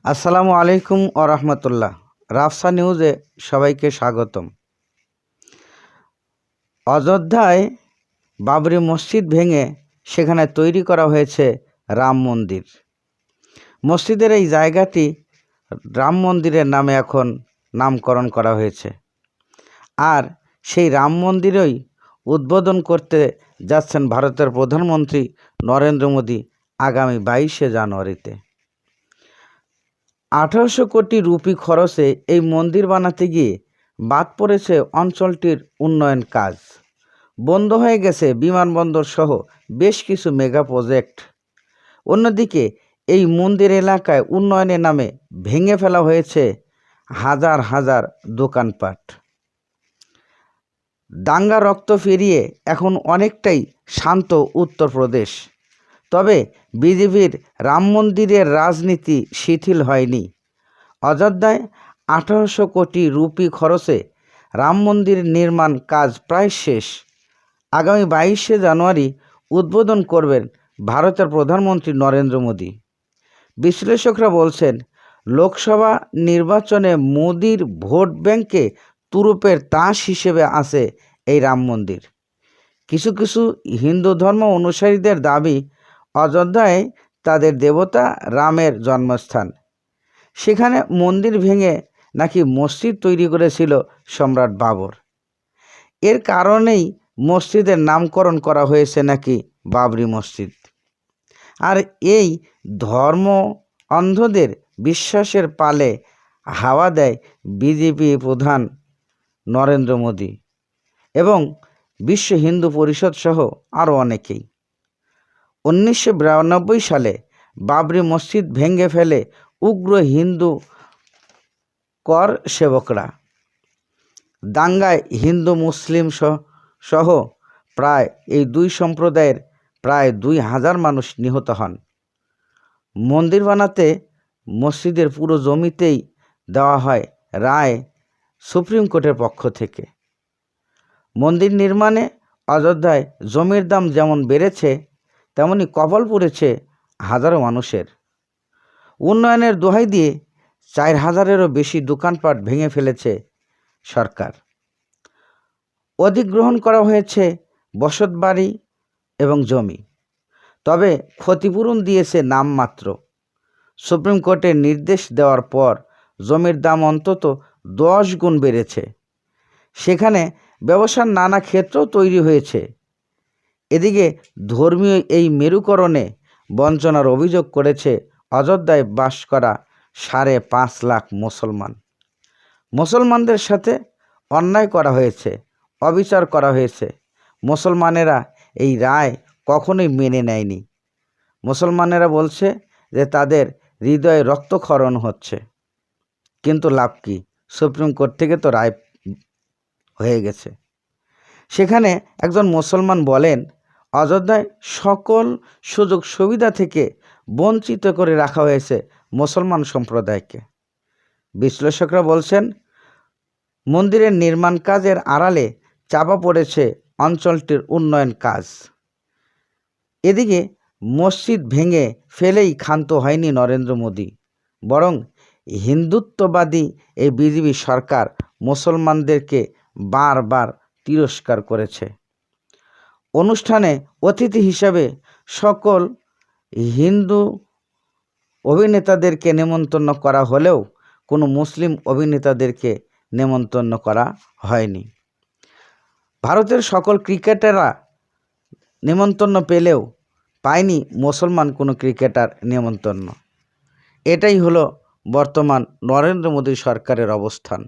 আসসালামু আলাইকুম ও রহমতুল্লাহ। রাফসা নিউজে সবাইকে স্বাগতম। অযোধ্যায় বাবরি মসজিদ ভেঙে সেখানে তৈরি করা হয়েছে রাম মন্দির। মসজিদের এই জায়গাটি রাম মন্দিরের নামে এখন নামকরণ করা হয়েছে। আর সেই রাম মন্দিরই উদ্বোধন করতে যাচ্ছেন ভারতের প্রধানমন্ত্রী নরেন্দ্র মোদী আগামী 22শে জানুয়ারিতে। 1800 কোটি রুপি খরচে এই মন্দির বানাতে গিয়ে বাদ পড়েছে অঞ্চলটির উন্নয়ন কাজ। বন্ধ হয়ে গেছে বিমানবন্দর সহ বেশ কিছু মেগা প্রজেক্ট। অন্যদিকে এই মন্দির এলাকায় উন্নয়নের নামে ভেঙে ফেলা হয়েছে হাজার হাজার দোকানপাট। দাঙ্গা রক্ত ফিরিয়ে এখন অনেকটাই শান্ত উত্তরপ্রদেশ। তবে বিজেপির রাম মন্দিরের রাজনীতি শিথিল হয়নি। অযোধ্যায় 1800 কোটি রুপি খরচে রাম মন্দির নির্মাণ কাজ প্রায় শেষ। আগামী 22শে জানুয়ারি উদ্বোধন করবেন ভারতের প্রধানমন্ত্রী নরেন্দ্র মোদী। বিশ্লেষকরা বলছেন, লোকসভা নির্বাচনে মোদির ভোট ব্যাংকে তুরুপের তাস হিসেবে আছে এই রাম মন্দির। কিছু কিছু হিন্দু ধর্ম অনুসারীদের দাবি, অযোধ্যায় তাদের দেবতা রামের জন্মস্থান। সেখানে মন্দির ভেঙে নাকি মসজিদ তৈরি করেছিল সম্রাট বাবর। এর কারণেই মসজিদের নামকরণ করা হয়েছে নাকি বাবরি মসজিদ। আর এই ধর্ম অন্ধদের বিশ্বাসের পালে হাওয়া দেয় বিজেপি প্রধান নরেন্দ্র মোদী এবং বিশ্ব হিন্দু পরিষদ সহ আরও অনেকেই। 1992 সালে বাবরি মসজিদ ভেঙে ফেলে উগ্র হিন্দু কর সেবকরা। দাঙ্গায় হিন্দু মুসলিম সহ প্রায় এই দুই সম্প্রদায়ের প্রায় 2000 মানুষ নিহত হন। মন্দির বানাতে মসজিদের পুরো জমিতেই দেওয়া হয় রায় সুপ্রিম কোর্টের পক্ষ থেকে। মন্দির নির্মাণে অযোধ্যায় জমির দাম যেমন বেড়েছে, তেমনি কপাল পড়েছে হাজারো মানুষের। উন্নয়নের দোহাই দিয়ে 4000-এরও বেশি দোকানপাট ভেঙে ফেলেছে সরকার। অধিগ্রহণ করা হয়েছে বসতবাড়ি এবং জমি, তবে ক্ষতিপূরণ দিয়েছে নামমাত্র। সুপ্রিম কোর্টের নির্দেশ দেওয়ার পর জমির দাম অন্তত 10 গুণ বেড়েছে। সেখানে ব্যবসার নানা ক্ষেত্র তৈরি হয়েছে। এদিকে ধর্মীয় এই মেরুকরণে বঞ্চনার অভিযোগ করেছে অযোধ্যায় বাস করা 5.5 লাখ মুসলমানদের সাথে অন্যায় করা হয়েছে, অবিচার করা হয়েছে। মুসলমানেরা এই রায় কখনোই মেনে নেয়নি। মুসলমানেরা বলছে যে তাদের হৃদয়ে রক্তক্ষরণ হচ্ছে, কিন্তু লাভ কি? সুপ্রিম কোর্ট থেকে তো রায় হয়ে গেছে। সেখানে একজন মুসলমান বলেন, অযোধ্যায় সকল সুযোগ সুবিধা থেকে বঞ্চিত করে রাখা হয়েছে মুসলমান সম্প্রদায়কে। বিশ্লেষকরা বলছেন, মন্দিরের নির্মাণ কাজের আড়ালে চাপা পড়েছে অঞ্চলটির উন্নয়ন কাজ। এদিকে মসজিদ ভেঙে ফেলেই ক্ষান্ত হয়নি নরেন্দ্র মোদী, বরং হিন্দুত্ববাদী এই বিজেপি সরকার মুসলমানদেরকে বারবার তিরস্কার করেছে। অনুষ্ঠানে অতিথি হিসাবে সকল হিন্দু অভিনেতাদেরকে নেমন্তন্ন করা হলেও কোনো মুসলিম অভিনেতাদেরকে নেমন্তন্ন করা হয়নি। ভারতের সকল ক্রিকেটাররা নেমন্তন্ন পেলেও পায়নি মুসলমান কোনো ক্রিকেটার নেমন্তন্ন। এটাই হলো বর্তমান নরেন্দ্র মোদী সরকারের অবস্থান।